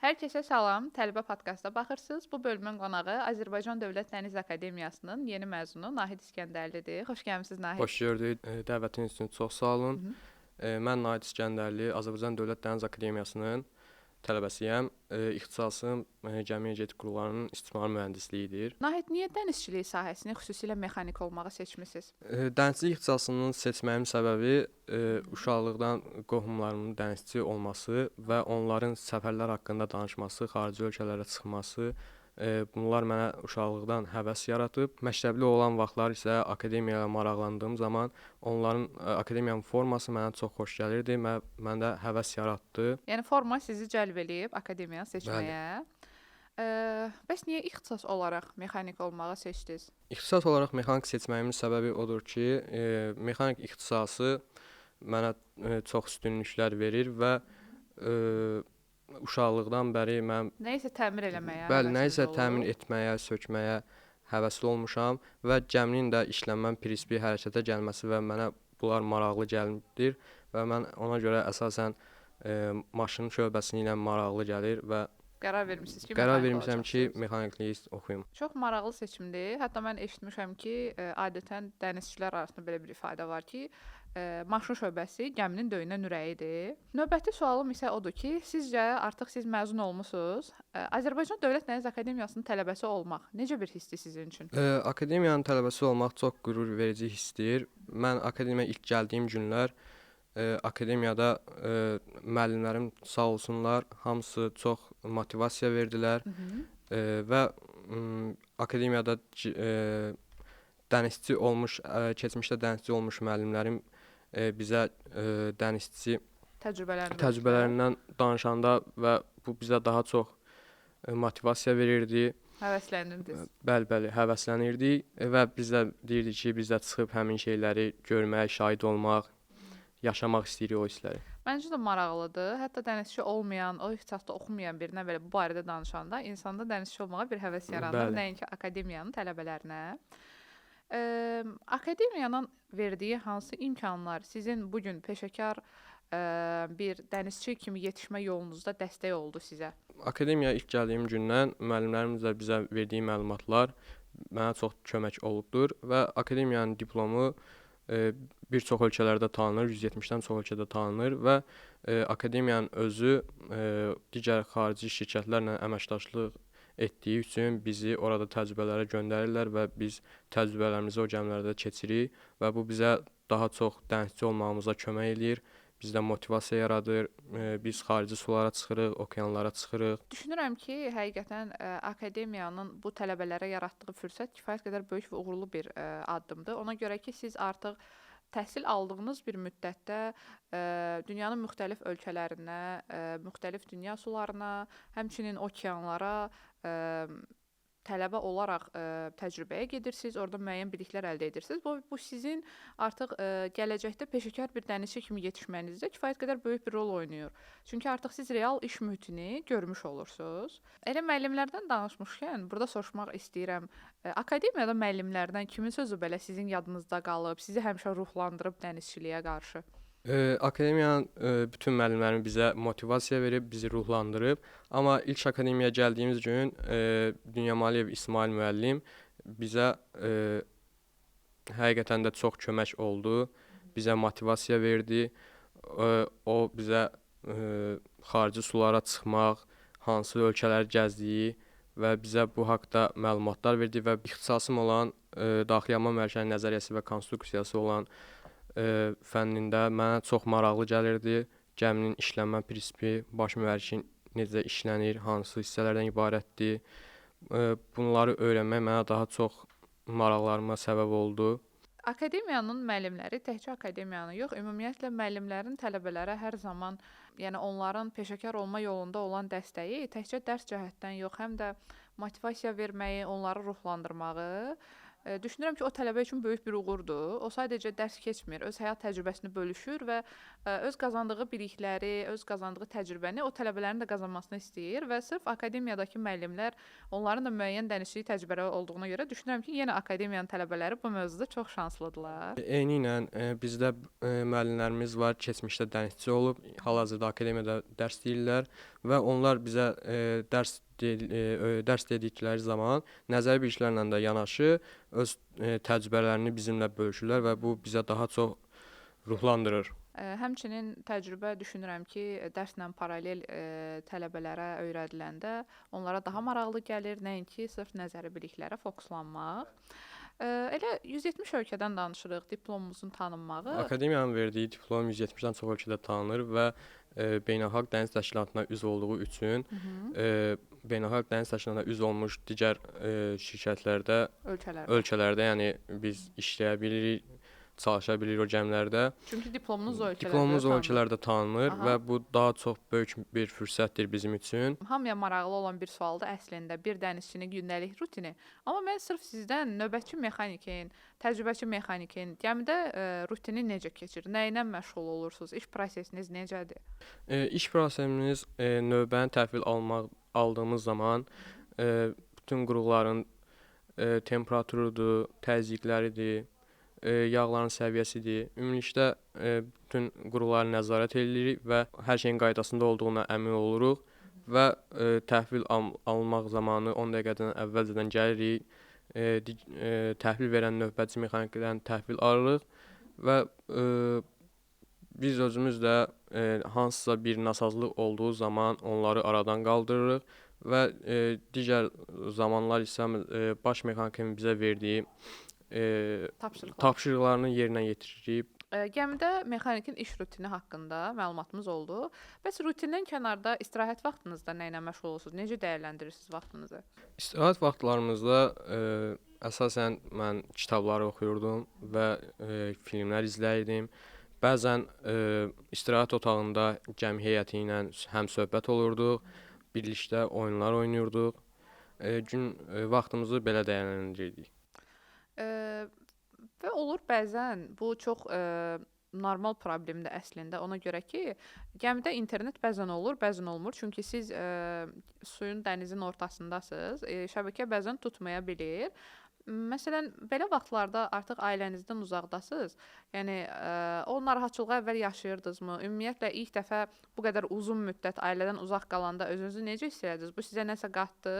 Hər kəsə salam, Tələbə podkastına baxırsınız. Bu bölümün qonağı Azərbaycan Dövlət Dəniz Akademiyasının yeni məzunu Nahid İskəndərlidir. Xoş gəlmisiniz Nahid. Xoş gördük. Dəvətiniz üçün çox sağ olun. Mən Nahid İskəndərli, Azərbaycan Dövlət Dəniz Akademiyasının tələbəsiyəm. İxtisasım Cəmiyyət Etik Qurumlarının istismar mühəndisliyidir. Nahid, niyə dənizçilik sahəsini xüsusilə mexanik olmağı seçmisiniz? Dənizçilik ixtisasını seçməyimin səbəbi uşaqlıqdan qohumlarımın dənizçi olması və onların səfərlər haqqında danışması, xarici ölkələrə çıxması. Bunlar mənə uşaqlıqdan həvəs yaratıb. Məktəbli olan vaxtlar isə akademiyaya maraqlandığım zaman onların akademiyanın forması mənə çox xoş gəlirdi. Məndə həvəs yaratdı. Yəni forma sizi cəlb eləyib akademiyanı seçməyə. Bəs niyə ixtisas olaraq mexanik olmağı seçdiniz? İxtisas olaraq mexanik seçməyimin səbəbi odur ki, mexanik ixtisası mənə çox üstünlüklər verir və uşaqlıqdan bəri mən Nəyisə təmir eləməyə. Bəli, nəyisə təmin etməyə, sökməyə həvəsli olmuşam və gəminin də işlənmə prinsipi hərəkətə gəlməsi və mənə bunlar maraqlı gəlmişdir və mən ona görə əsasən maşın şöbəsi ilə maraqlı gəlir və qərar vermisiniz ki, qərar vermişəm ki, mexanikliyi oxuyum. Çox maraqlı seçimdir. Hətta mən eşitmişəm ki, adətən dənizçilər arasında belə bir ifadə var ki, maşın şöbəsi gəminin döyünən ürəyidir. Növbəti sualım isə odur ki, sizcə artıq siz məzun olmusunuz. Azərbaycan Dövlət Dəniz Akademiyasının tələbəsi olmaq necə bir hissdir sizin üçün? Akademiyanın tələbəsi olmaq çox qürur verici hissdir. Mən akademiyaya ilk gəldiyim günlər akademiyada müəllimlərim sağ olsunlar, hamısı çox motivasiya verdilər və akademiyada dənizçi olmuş, keçmişdə dənizçi olmuş müəllimlərim bizə dənizçi təcrübələrindən danışanda və bu bizə daha çox motivasiya verirdi. Həvəslənirdiniz. Bəli, həvəslənirdik və biz də deyirdik ki, biz də çıxıb həmin şeyləri görmək, şahid olmaq, yaşamaq istəyirik o hissləri. Məncə də maraqlıdır. Hətta dənizçi olmayan, o ixtisasda oxumayan birinə belə bu barədə danışanda insanda dənizçi olmağa bir həvəs yaranır, nəinki akademiyanın tələbələrinə. Akademiyanın verdiyi hansı imkanlar sizin bu gün peşəkar bir dənizçi kimi yetişmə yolunuzda dəstək oldu sizə? Akademiyaya ilk gəldiyim gündən müəllimlərimiz də bizə verdiyi məlumatlar mənə çox kömək olubdur və akademiyanın diplomu bir çox ölkələrdə tanınır, 170-dən çox ölkədə tanınır və akademiyanın özü digər xarici şirkətlərlə əməkdaşlıq etdiyi üçün bizi orada təcrübələrə göndərirlər və biz təcrübələrimizi o gəmilərdə keçirik və bu bizə daha çox dənizçi olmağımıza kömək eləyir. Bizdə motivasiya yaradır, biz xarici sulara çıxırıq, okeanlara çıxırıq. Düşünürəm ki, həqiqətən akademiyanın bu tələbələrə yaratdığı fürsət kifayət qədər böyük və uğurlu bir addımdır. Ona görə ki, siz artıq təhsil aldığınız bir müddətdə dünyanın müxtəlif ölkələrinə, müxtəlif dünya sularına, həmçinin okeanlara tələbə olaraq təcrübəyə gedirsiniz, orada müəyyən biliklər əldə edirsiniz. Bu sizin artıq gələcəkdə peşəkar bir dənizçi kimi yetişmənizdə kifayət qədər böyük bir rol oynayır. Çünki artıq siz real iş mühitini görmüş olursunuz. Elə müəllimlərdən danışmışkən, burada soruşmaq istəyirəm. Akademiyada müəllimlərdən kimin sözü belə sizin yadınızda qalıb, sizi həmişə ruhlandırıb dənizçiliyə qarşı? Akademiyanın bütün müəllimlərim bizə motivasiya verib, bizi ruhlandırıb. Amma ilk akademiyaya gəldiyimiz gün Dünya Maliyev İsmail müəllim bizə həqiqətən də çox kömək oldu. Bizə motivasiya verdi. O bizə xarici sulara çıxmaq, hansı ölkələri gəzdiyi və bizə bu haqqda məlumatlar verdi və ixtisasım olan daxili yanma mərkəzi nəzəriyyəsi və konstruksiyası olan fənnində mənə çox maraqlı gəlirdi. Gəminin işlənmə prinsipi, baş mühərrikin necə işlənir, hansı hissələrdən ibarətdir. Bunları öyrənmək mənə daha çox maraqlarıma səbəb oldu. Akademiyanın müəllimləri təkcə akademiyanın yox, ümumiyyətlə müəllimlərin tələbələrə hər zaman, yəni onların peşəkar olma yolunda olan dəstəyi təkcə dərs cəhətdən yox, həm də motivasiya verməyi, onları ruhlandırmağı Düşünürəm ki, o tələbə üçün böyük bir uğurdur. O sadəcə dərs keçmir, öz həyat təcrübəsini bölüşür və öz qazandığı bilikləri, öz qazandığı təcrübəni o tələbələrin də qazanmasını istəyir və sırf akademiyadakı müəllimlər onların da müəyyən dənizçilik təcrübələri olduğuna görə düşünürəm ki, yenə akademiyanın tələbələri bu mövzuda çox şanslıdırlar. Eynilə bizdə müəllimlərimiz var, keçmişdə dənizçi olub, hal-hazırda akademiyada dərs deyirlər və onlar bizə dərs dedikləri zaman nəzəri biliklərlə də yanaşı öz təcrübələrini bizimlə bölüşürlər və bu bizə daha çox ruhlandırır. Həmçinin təcrübə düşünürəm ki, dərslə paralel tələbələrə öyrədiləndə onlara daha maraqlı gəlir, nəinki sırf nəzəri biliklərə fokuslanmaq. Elə 170 ölkədən danışırıq, diplomumuzun tanınmağı. Akademiyanın verdiyi diplom 170-dən çox ölkədə tanınır və beynəlxalq dəniz təşkilatına üzv olduğu üçün beynəlxalq dəniz təşkilatına üzv olmuş digər şirkətlərdə, ölkələrdə yəni biz işləyə bilirik, çalışa bilirik o gəmilərdə. Çünki diplomumuz o ölkələrdə tanınır və bu daha çox böyük bir fürsətdir bizim üçün. Hamıya maraqlı olan bir sualdır əslində, bir dənizçinin gündəlik rutini. Amma mən sırf sizdən növbətçi mexanikin, təcrübəçi mexanikin gəmidə rutini necə keçir? Nə ilə məşğul olursunuz? İş prosesiniz necədir? İş prosesimiz növbəni təhvil aldığımız zaman bütün qurğuların temperaturudur, təzyiqləridir, yağların səviyyəsidir. Ümumilikdə bütün qurğuları nəzarət edirik və hər şeyin qaydasında olduğuna əmin oluruq və təhvil almaq zamanı 10 dəqiqədən əvvəlcədən gəlirik. Təhvil verən növbətçi mexaniklərdən təhvil alırıq və biz özümüz də hansısa bir nasazlıq olduğu zaman onları aradan qaldırırıq və digər zamanlar isə baş mexanikin bizə verdiyi tapşırıqlarını yerinə yetiririk. Gəmidə mexanikin iş rutini haqqında məlumatımız oldu. Bəs rutindən kənarda istirahət vaxtınızda nə ilə məşğul olursunuz? Necə dəyərləndirirsiniz vaxtınızı? İstirahət vaxtlarımızda əsasən mən kitabları oxuyurdum və filmlər izləyirdim. Bəzən istirahət otağında gəmi heyəti ilə həm söhbət olurduq, birlikdə oyunlar oynayırdıq. Gün vaxtımızı belə dəyərləndirirdik. Və olur bəzən bu çox normal problemdir əslində. Ona görə ki, gəmidə internet bəzən olur, bəzən olmur. Çünki siz suyun, dənizin ortasındasınız. Şəbəkə bəzən tutmaya bilir. Məsələn, belə vaxtlarda artıq ailənizdən uzaqdasınız. Yəni o narahatçılığı əvvəl yaşayırdınızmı? Ümumiyyətlə ilk dəfə bu qədər uzun müddət ailədən uzaq qalanda özünüzü necə hiss edirdiniz? Bu sizə nəsə qatdı?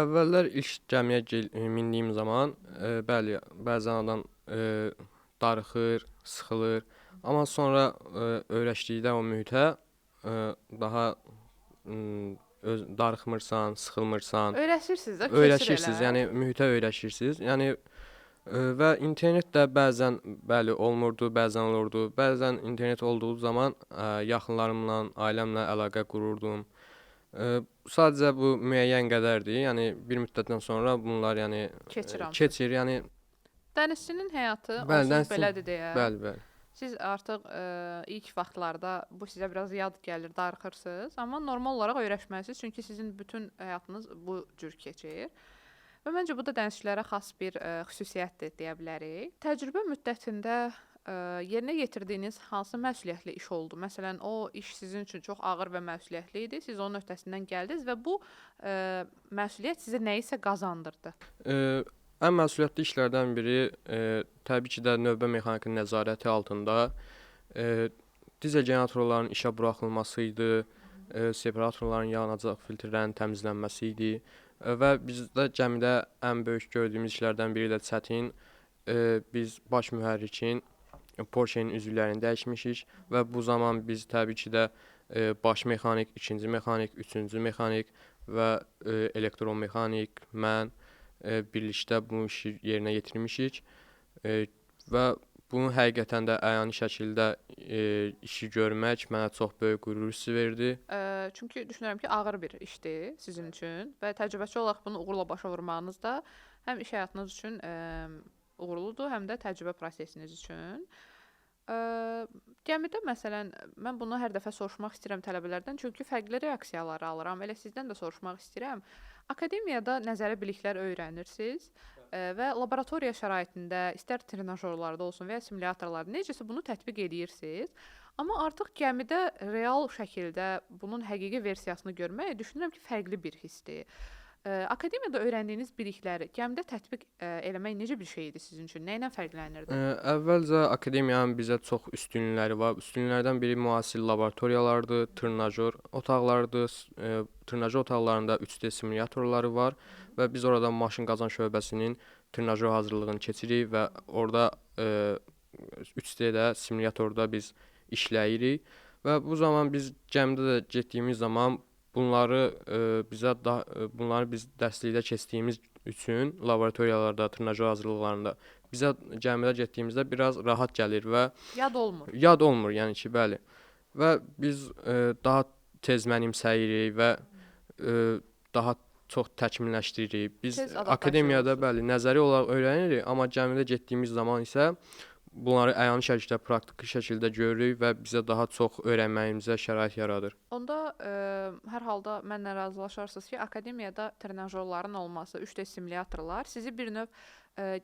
Əvvəllər ilk gəmiyə mindiyim zaman, bəli, bəzən adam darıxır, sıxılır. Amma sonra öyrəşdikdə o mühitə daha darıxmırsan, sıxılmırsan. Öyrəşirsiniz də, Öyrəşirsiniz, yəni mühitə öyrəşirsiniz. Yəni və internet də bəzən bəli olmurdu, bəzən olurdu. Bəzən internet olduğu zaman yaxınlarımla, ailəmlə əlaqə qururdum. Sadəcə bu müəyyən qədərdir. Yəni bir müddətdən sonra bunlar yəni keçir. Yəni dənizçinin həyatı onsuz belədir deyə. Bəli. Siz artıq ilk vaxtlarda bu sizə biraz yad gəlir, darıxırsınız, amma normal olaraq öyrəşməlisiniz, çünki sizin bütün həyatınız bu cür keçir. Və məncə bu da dənizçilərə xas bir xüsusiyyətdir deyə bilərik. Təcrübə müddətində yerinə yetirdiyiniz hansı məsuliyyətli iş oldu? Məsələn, o iş sizin üçün çox ağır və məsuliyyətli idi, siz onun öhdəsindən gəldiniz və bu məsuliyyət sizə nəyisə qazandırdı? Ən məsuliyyətli işlərdən biri təbii ki də növbə mexanikinin nəzarəti altında dizel generatorların işə buraxılması idi, separatorların yanacaq filtrlərinin təmizlənməsi idi və bizdə gəmidə ən böyük gördüyümüz işlərdən biri də çətin biz baş mühərrikin Porsche-nin üzvlərini dəyişmişik və bu zaman biz təbii ki də baş mexanik, ikinci mexanik, üçüncü mexanik və elektromexanik, mən birlikdə bu işi yerinə yetirmişik və bunu həqiqətən də əyani şəkildə işi görmək mənə çox böyük qürur hissi verdi. Çünki düşünürəm ki, ağır bir işdir sizin üçün və təcrübəçi olaraq bunu uğurla başa vurmağınız da həm iş həyatınız üçün uğurludur, həm də təcrübə prosesiniz üçün. Gəmidə məsələn, mən bunu hər dəfə soruşmaq istəyirəm tələbələrdən, çünki fərqli reaksiyalar alıram. Elə sizdən də soruşmaq istəyirəm. Akademiyada nəzəri biliklər öyrənirsiniz və laboratoriya şəraitində, istər trenajyorlarda olsun və ya simulyatorlarda necəsə bunu tətbiq edirsiniz. Amma artıq gəmidə real şəkildə bunun həqiqi versiyasını görmək düşünürəm ki, fərqli bir hissdir. Akademiyada öyrəndiyiniz bilikləri gəmidə tətbiq eləmək necə bir şey idi sizin üçün? Nə ilə fərqlənirdi? Əvvəlcə akademiyanın bizə çox üstünlükləri var. Üstünlüklərdən biri müasir laboratoriyalardır, trenajyor otaqlarıdır. Trenajyor otaqlarında 3D simulyatorları var və biz orada maşın qazan şöbəsinin trenajyor hazırlığını keçirik və orada 3D-də simulyatorda biz işləyirik və bu zaman biz gəmidə də getdiyimiz zaman bunları bunları biz dərslikdə keçdiyimiz üçün laboratoriyalarda, trenajyor hazırlıqlarında bizə gəmidə getdiyimizdə biraz rahat gəlir və Yad olmur. yad olmur, yəni ki, bəli. Və biz daha tez mənimsəyirik və daha çox təkmilləşdiririk. Biz Tez adaptasiya akademiyada olursunuz. bəli, nəzəri olaraq öyrənirik, amma gəmidə getdiyimiz zaman isə bunları əyani şəkildə, praktiki şəkildə görürük və bizə daha çox öyrənməyimizə şərait yaradır. Onda hər halda mənlə razılaşarsınız ki, akademiyada trenajyorların olması, 3D simulyatorlar sizi bir növ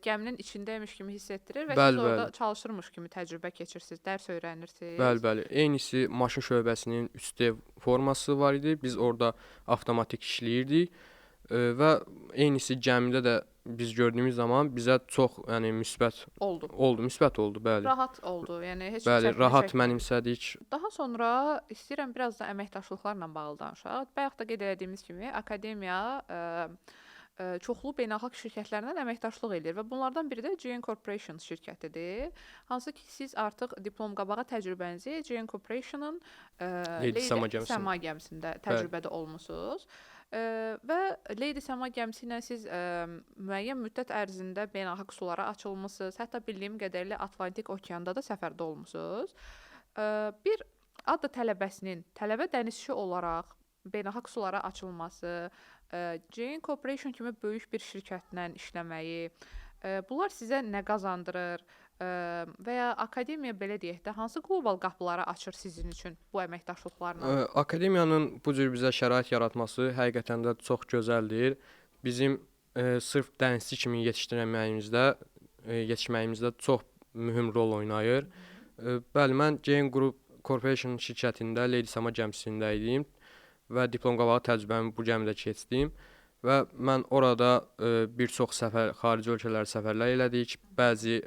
gəminin içindəymiş kimi hiss etdirir və Bəli, siz orada bəli. çalışırmış kimi təcrübə keçirsiniz, dərs öyrənirsiniz. Bəli, bəli. Eynisi maşın şöbəsinin 3D forması var idi. Biz orada avtomatik işləyirdik və eynisi gəmidə də biz gördüyümüz zaman bizə çox, yəni müsbət Oldu. oldu, bəli. Rahat oldu. Yəni heç Bəli, çətinlik rahat çəkmədiniz. mənimsədik. Daha sonra istəyirəm biraz da əməkdaşlıqlarla bağlı danışaq. Bayaq da qeyd etdiyimiz kimi akademiya çoxlu beynəlxalq şirkətlərlə əməkdaşlıq edir və bunlardan biri də GN Corporation şirkətidir. Hansı ki siz artıq diplom qabağa təcrübənizi GN Corporation'ın Leydi Səma gəmisində. Səma gəmisində təcrübədə olmusunuz. Və Leydi Səma gəmisi ilə siz müəyyən müddət ərzində beynəlxalq sulara açılmısınız. Hətta bildiyim qədərilə Atlantik okeanda da səfərdə olmusunuz. Bir adda tələbəsinin tələbə dənizçi olaraq beynəlxalq sulara açılması, GN Corporation kimi böyük bir şirkətlə işləməyi, bunlar sizə nə qazandırır və ya akademiya belə deyək də hansı qlobal qapıları açır sizin üçün bu əməkdaşlıqlarla? Akademiyanın bu cür bizə şərait yaratması həqiqətən də çox gözəldir. Bizim sırf dənizçi kimi yetişməyimizdə çox mühüm rol oynayır. Bəli, mən GN Group Corporation şirkətində Leydi Səma gəmisində idim və diplom qabağı təcrübəmi bu gəmidə keçdim və mən orada bir çox xarici ölkələrə səfərlər elədik. Bəzi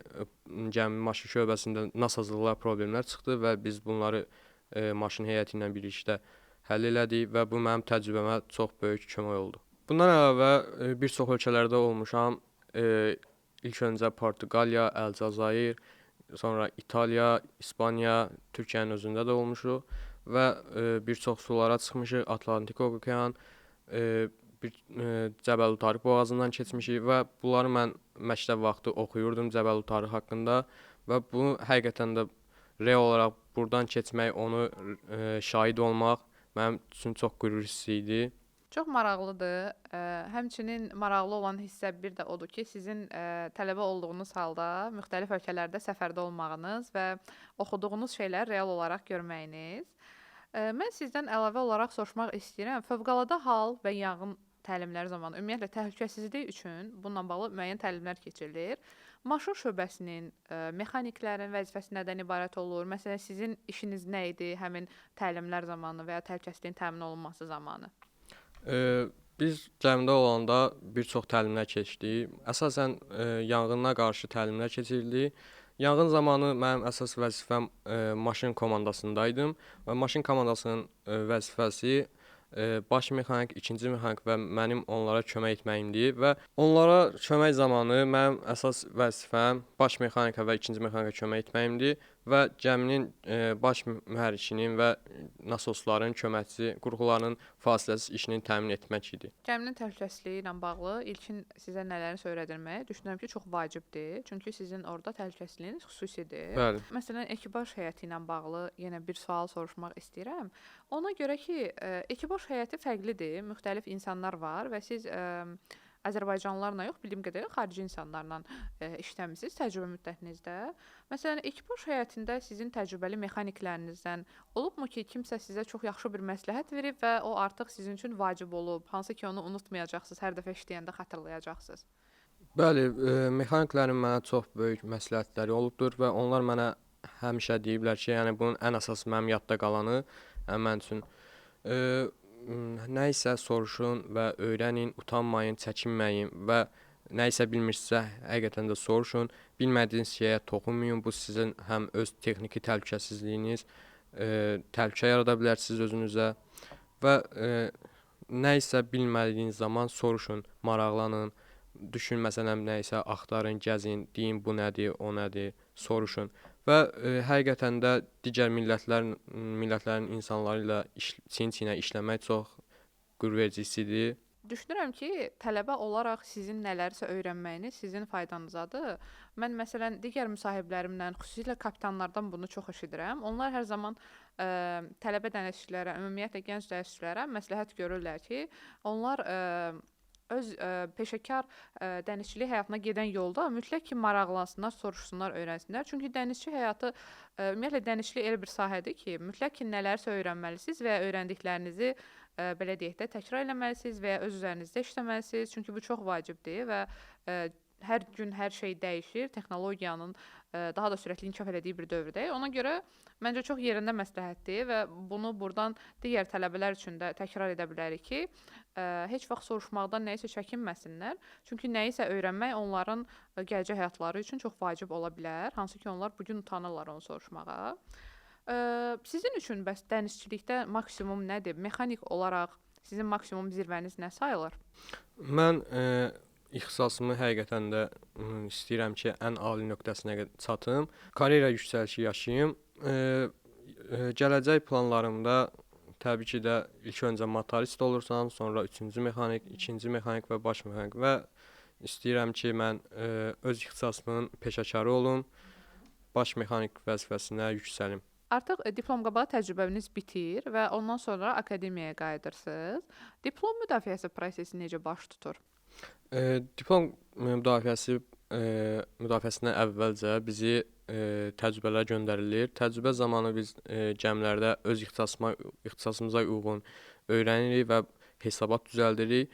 gəmi maşın şöbəsində nasazlıqlar, problemlər çıxdı və biz bunları maşın heyəti ilə birlikdə həll elədik və bu mənim təcrübəmə çox böyük kömək oldu. Bundan əlavə bir çox ölkələrdə olmuşam. İlk öncə Portuqaliya, Əlcəzair, sonra İtaliya, İspaniya, Türkiyənin özündə də olmuşuq və bir çox sulara çıxmışıq. Atlantik okean, Cəbəl Tarix boğazından keçmişik və bunları mən məktəb vaxtı oxuyurdum Cəbəl Tarix haqqında və bunu həqiqətən də real olaraq burdan keçmək, onu şahid olmaq mənim üçün çox qürur hissi idi. Çox maraqlıdır. Həmçinin maraqlı olan hissə bir də odur ki, sizin tələbə olduğunuz halda müxtəlif ölkələrdə səfərdə olmağınız və oxuduğunuz şeylər real olaraq görməyiniz. Mən sizdən əlavə olaraq soruşmaq istəyirəm. Fövqəladə hal və yanğın təlimləri zamanı ümumiyyətlə təhlükəsizlik üçün bununla bağlı müəyyən təlimlər keçirilir. Maşın şöbəsinin, mexaniklərin vəzifəsi nədən ibarət olur? Məsələn, sizin işiniz nə idi həmin təlimlər zamanı və ya təhlükəsizliyin təmin olunması zamanı? Biz gəmidə olanda bir çox təlimlər keçdik. Əsasən yanğına qarşı təlimlər keçirildi. Yanğın zamanı mənim əsas vəzifəm maşın komandasındaydım və maşın komandasının vəzifəsi baş mexanik, ikinci mexanik və mənim onlara kömək etməyimdir və onlara kömək zamanı mənim əsas vəzifəm baş mexanika və ikinci mexanika kömək etməyimdir və gəminin baş mühərrikinin və nasosların köməkçi qurğularının fasiləsiz işini təmin etmək idi. Gəminin təhlükəsizliyi ilə bağlı ilkin sizə nələrini öyrədilmək düşünürəm ki, çox vacibdir. Çünki sizin orada təhlükəsizliyiniz xüsusidir. Bəli. Məsələn, ekipaj heyəti ilə bağlı yenə bir sual soruşmaq istəyirəm. Ona görə ki, ekipaj heyəti fərqlidir, müxtəlif insanlar var və siz Azərbaycanlılarla yox, bildiyim qədərilə xarici insanlarla işləmisiniz təcrübə müddətinizdə. Məsələn, ekipaj heyətində sizin təcrübəli mexaniklərinizdən olubmu ki, kimsə sizə çox yaxşı bir məsləhət verib və o artıq sizin üçün vacib olub, hansı ki, onu unutmayacaqsınız, hər dəfə işləyəndə xatırlayacaqsınız? Bəli, mexaniklərin mənə çox böyük məsləhətləri olubdur və onlar mənə həmişə deyiblər ki, yəni bunun ən əsas mənim yadda qalanı, mən üçün nə isə soruşun və öyrənin, utanmayın, çəkinməyin və nə isə bilmirsinizsə həqiqətən də soruşun. Bilmədiyiniz şeyə toxunmayın. Bu sizin həm öz texniki təhlükəsizliyiniz, təhlükə yarada bilərsiniz özünüzə və nə isə bilmədiyiniz zaman soruşun, maraqlanın. Düşün, məsələn, nə isə axtarın, gəzin, deyin bu nədir, o nədir, soruşun. Və həqiqətən də digər millətlərin insanları ilə çiyin-çiyinə işləmək çox qürurvericisidir. Düşünürəm ki, tələbə olaraq sizin nələrsə öyrənməyiniz sizin faydanızadır. Mən məsələn digər müsahiblərimdən, xüsusilə kapitanlardan bunu çox eşidirəm. Onlar hər zaman tələbə dənizçilərə, ümumiyyətlə gənc dənizçilərə məsləhət görürlər ki, onlar öz peşəkar dənizçilik həyatına gedən yolda mütləq ki, maraqlansınlar, soruşsunlar, öyrənsinlər. Çünki dənizçi həyatı, ümumiyyətlə dənizçilik elə bir sahədir ki, mütləq ki, nələrsə öyrənməlisiniz və öyrəndiklərinizi belə deyək də təkrar eləməlisiniz və ya öz üzərinizdə işləməlisiniz. Çünki bu çox vacibdir və hər gün hər şey dəyişir. Texnologiyanın daha da sürətli inkişaf elədiyi bir dövrdəyik. Ona görə məncə çox yerində məsləhətdir və bunu burdan digər tələbələr üçün də təkrar edə bilərik ki, heç vaxt soruşmaqdan nəyisə çəkinməsinlər. Çünki nəyisə öyrənmək onların gələcək həyatları üçün çox vacib ola bilər. Hansı ki, onlar bu gün utanırlar onu soruşmağa. Sizin üçün bəs dənizçilikdə maksimum nədir? Mexanik olaraq sizin maksimum zirvəniz nə sayılır? Mən ixtisasımı həqiqətən də istəyirəm ki, ən ali nöqtəsinə çatım. Karyera yüksəlişi yaşayım. Gələcək planlarımda təbii ki də ilk öncə motorist olursam, sonra 3-cü mexanik, 2-ci mexanik və baş mexanik və istəyirəm ki, mən öz ixtisasımın peşəkarı olum, baş mexanik vəzifəsinə yüksəlim. Artıq diplom qabağı təcrübəniz bitir və ondan sonra akademiyaya qayıdırsınız. Diplom müdafiəsi prosesi necə baş tutur? Diplom müdafiəsindən əvvəlcə bizi təcrübələrə göndərilir. Təcrübə zamanı biz gəmilərdə öz ixtisasımıza uyğun öyrənirik və hesabat düzəldirik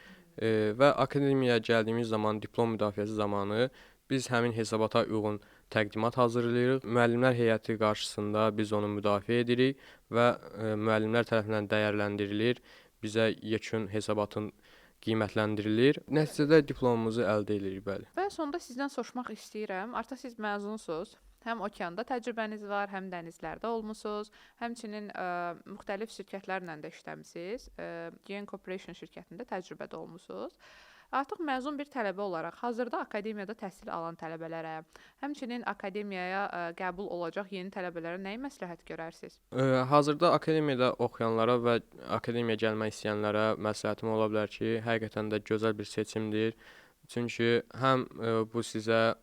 və akademiyaya gəldiyimiz zaman diplom müdafiəsi zamanı biz həmin hesabata uyğun təqdimat hazırlayırıq. Müəllimlər heyəti qarşısında biz onu müdafiə edirik və müəllimlər tərəfindən dəyərləndirilir. Bizə yekun hesabatın qiymətləndirilir. Nəticədə diplomumuzu əldə edirik, bəli. Və sonda sizdən soruşmaq istəyirəm. Artıq siz məzunsunuz. Həm okeanda təcrübəniz var, həm dənizlərdə olmusunuz. Həmçinin müxtəlif şirkətlərlə də işləmisiniz. GN Corporation şirkətində təcrübədə olmusunuz. Artıq məzun bir tələbə olaraq hazırda akademiyada təhsil alan tələbələrə, həmçinin akademiyaya qəbul olacaq yeni tələbələrə nəyi məsləhət görərsiniz? Hazırda akademiyada oxuyanlara və akademiyaya gəlmək istəyənlərə məsləhətim ola bilər ki, həqiqətən də gözəl bir seçimdir. Çünki həm bu sizə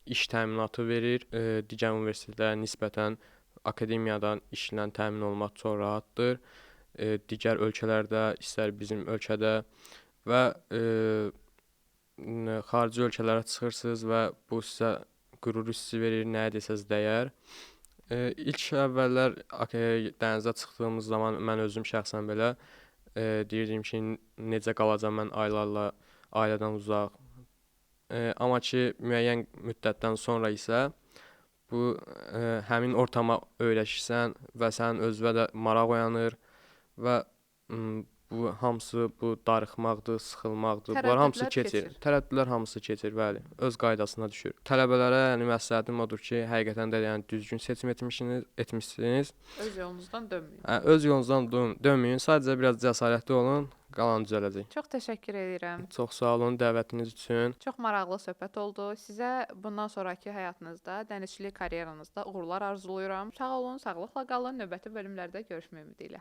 iş təminatı verir, digər universitetlərə nisbətən akademiyadan işlə təmin olmaq çox rahatdır. Digər ölkələrdə, istər bizim ölkədə və xarici ölkələrə çıxırsınız və bu sizə qürur hissi verir, nəyə desəz dəyər. İlk əvvəllər dənizə çıxdığımız zaman mən özüm şəxsən belə deyirdim ki, necə qalacam mən aylarla ailədən uzaq. Amma ki, müəyyən müddətdən sonra isə bu həmin ortama öyrəşirsən və sənin özünə də maraq oyanır və bu hamısı, bu darıxmaqdır, sıxılmaqdır. Bunlar hamısı keçir. Tərəddüdlər hamısı keçir, bəli. Öz qaydasına düşür. Tələbələrə yəni məsləhətim odur ki, həqiqətən də yəni düzgün seçim etmisiniz. Öz yolunuzdan dönməyin. Öz yolunuzdan dönməyin. Sadəcə biraz cəsarətli olun, qalan düzələcək. Çox təşəkkür edirəm. Çox sağ olun dəvətiniz üçün. Çox maraqlı söhbət oldu. Sizə bundan sonrakı həyatınızda, dənizçilik karyeranızda uğurlar arzulayıram. Sağ olun, sağlıqla qalın. Növbəti bölümlərdə görüşmək ümidi ilə.